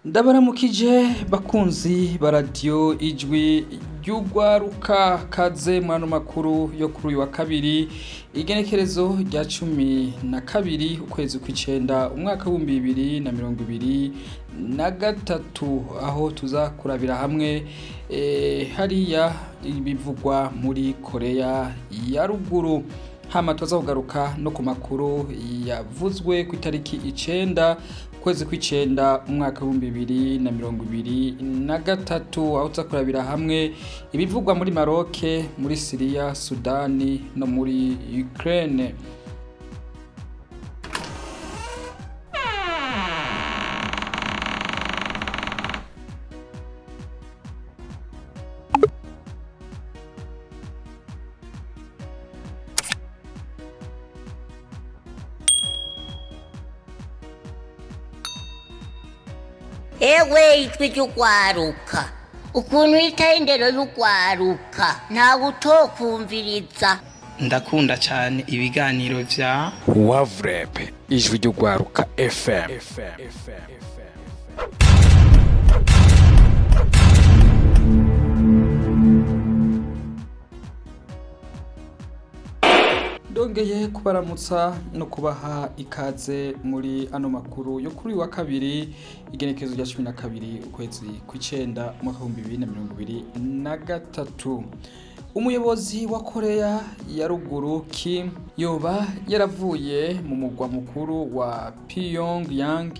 Ndabaramukije bakunzi ba radio ijwi ry'ugwaruka kaze mu makuru yo kuri uyu wa kabiri igenekerezo rya 12 ukwezi kw'icenda umwaka wa 2023 aho tuza kurabira hamwe hariya ibivugwa muri Korea ya ruguru. Hama tuza kugaruka no ku makuru yavuzwe ku itariki 9 kwezi kw'icenda umwaka wa 2023 aho tuza kurabira hamwe ibivugwa muri Maroc, muri Syria, Sudani no muri Ukraine. Ewe ijwi ry'ugwaruka ukuntu itaye indero y'ugwaruka ntawe utokumviriza. Ndakunda cyane ibiganiro vya Wavrep ijwi ry'ugwaruka FM. Ndongeye kubaramutsa no kubaha ikaze muri ano makuru yo kuri wa kabiri igenekerezo rya 12 ukwezi kw'icenda umwaka wa 2023. Umuyobozi wa Korea ya ruguru Kim yoba yaravuye mu mugwa mukuru wa Pyongyang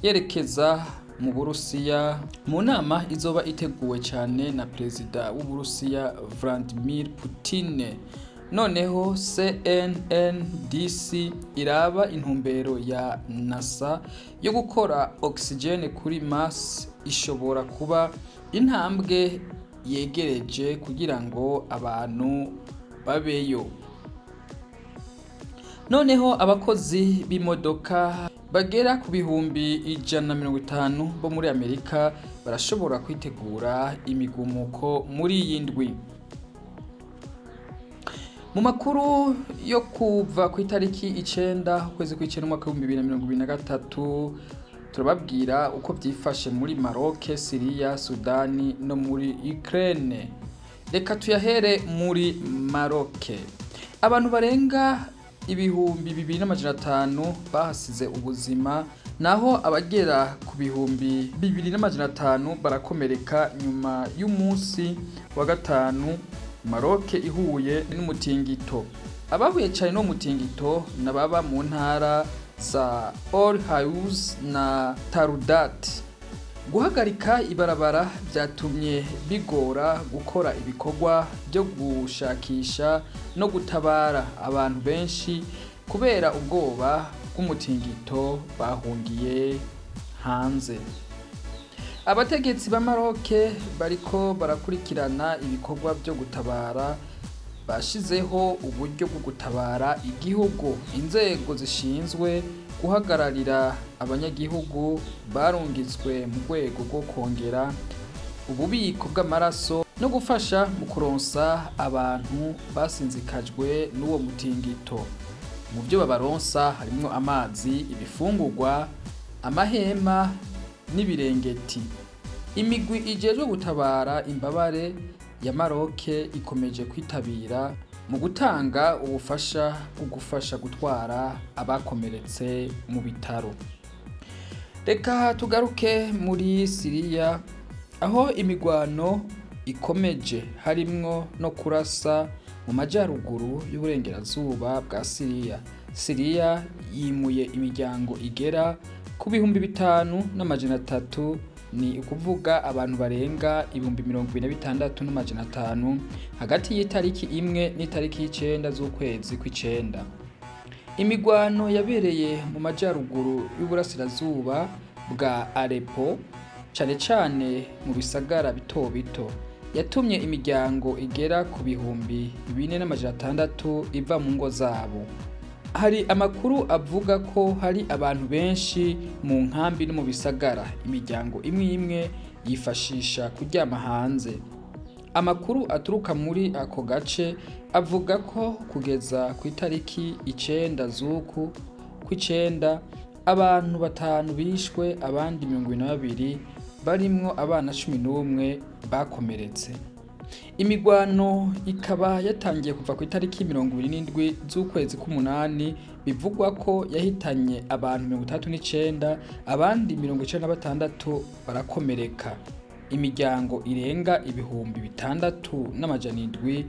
yerekeza mu Burusiya mu nama izoba iteguwe cyane na Perezida w'u Burusiya Vladimir Putin. Noneho CNNDC iraba intumbero ya NASA yo gukora oxygene kuri Mars ishobora kuba intambwe yegereje kugira ngo abantu babeyo. Noneho abakozi b'imodoka bagera ku bihumbi 150 bo muri Amerika barashobora kwitegura imigumuko muri yindwi. Mu makuru yo kuva ku itariki 9 ukwezi kw'icenda umwaka wa 2023 turababwira uko byifashe muri Maroc, Syria, Sudani no muri Ukraine. Reka tuyahere muri Maroc. Abantu barenga ibihumbi 2500 bahasize ubuzima naho abagera ku bihumbi 2500 barakomereka nyuma y'umunsi wa gatanu Maroc ihuye n'umutingito. Abahuye cyane no mutingito nababa mu ntara za Al-Haouz na Taroudat. Guhagarika ibarabara byatumye bigora gukora ibikorwa byo gushakisha no gutabara abantu benshi kubera ubwoba bw'umutingito bahungiye hanze. Abategetsi ba Maroc bariko barakurikirana ibikorwa byo gutabara bashizeho uburyo bwo gutabara igihugu. Inzego zishinzwe guhagararira abanyagihugu barungitswe mu rwego rwo kongera ububiko bw'amaraso no gufasha mu kuronsa abantu basinzikajwe n'uwo mutingito. Mu byo babaronsa harimo amazi, ibifungurwa, amahema n'ibirengeti. Imigwi ijejwe gutabara imbabare ya Maroc ikomeje kwitabira mu gutanga ubufasha bwo gufasha gutwara abakomeretse mu bitaro. Reka tugaruke muri Syria aho imigwano ikomeje harimwo no kurasa mu majaruguru y'uburengerazuba bwa Syria. Syria yimuye imiryango igera ku bihumbi 5,300 ni ukuvuga abantu barenga 26,500 hagati y'itariki 1 n'itariki 9 z'ukwezi kw'icenda. Imigwano yabereye mu majaruguru y'uburasirazuba bwa Aleppo cyane cyane mu bisagara bito bito yatumye imiryango igera ku bihumbi 4,600 iva mu ngo zabo. Hari amakuru avuga ko hari abantu benshi mu nkambi no mu bisagara imiryango imwe imwe yifashisha kuryama hanze. Amakuru aturuka muri ako gace avuga ko kugeza ku itariki 9 z'uku kw'icenda abantu 5 bishwe abandi 22 barimwo abana 11 bakomeretse. Imigwano ikaba yatangiye kuva ku itariki 27 z'ukwezi k'umunani, bivugwa ko yahitanye abantu 39 abandi 96 barakomereka. Imiryango irenga ibihumbi 6,700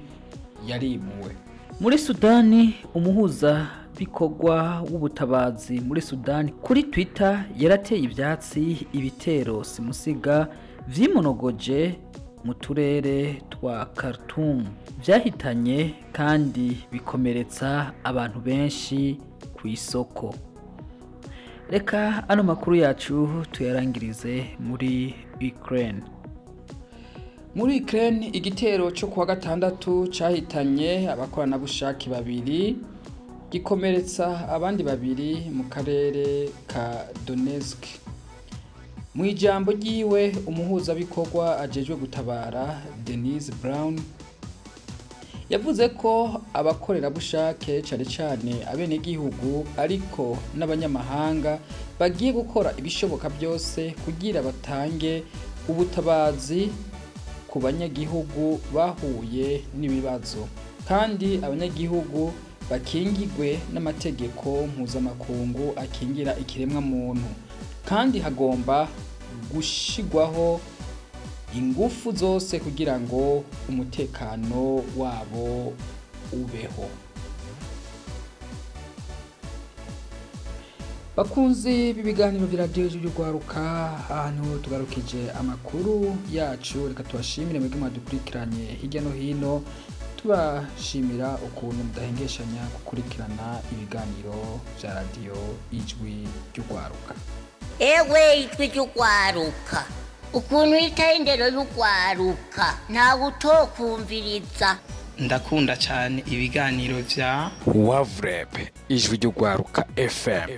yarimuwe. Muri Sudani, umuhuza bikorwa w'ubutabazi muri Sudani kuri Twitter yarateye ivyatsi ibitero simusiga vyimonogoje mu turere twa Khartoum vyahitanye kandi bikomeretsa abantu benshi ku isoko. Reka ano makuru yacu tuyarangirize muri Ukraine. Muri Ukraine, igitero cyo kuwa gatandatu cahitanye abakoranabushake 2 gikomeretsa abandi 2 mu karere ka Donetsk. Mu ijambo ryiwe, umuhuza bikorwa ajejwe gutabara Denise Brown yavuze ko abakorerabushake cyane abenegihugu ariko n'abanyamahanga bagiye gukora ibishoboka byose kugira batange ubutabazi ku banyagihugu bahuye n'ibibazo, kandi abanyagihugu bakingigwe n'amategeko mpuzamakungu akingira ikiremwa muntu, kandi hagomba gushigwaho ingufu zose kugira ngo umutekano wabo ubeho. Bakunzi b'ibiganiro bya radio y'urwaruka, ahantu tugarukije amakuru yacu, reka tubashimire mwebwe mwadukurikiranye hirya no hino, tubashimira ukuntu mudahengeshanya gukurikirana ibiganiro bya radio ijwi ry'urwaruka. Ewe ijwi ry'urwaruka, ukuntu itaye indero y'urwaruka ntawe utokumviriza. ndakunda cyane ibiganiro vya Wavrep ijwi ry'urwaruka FM.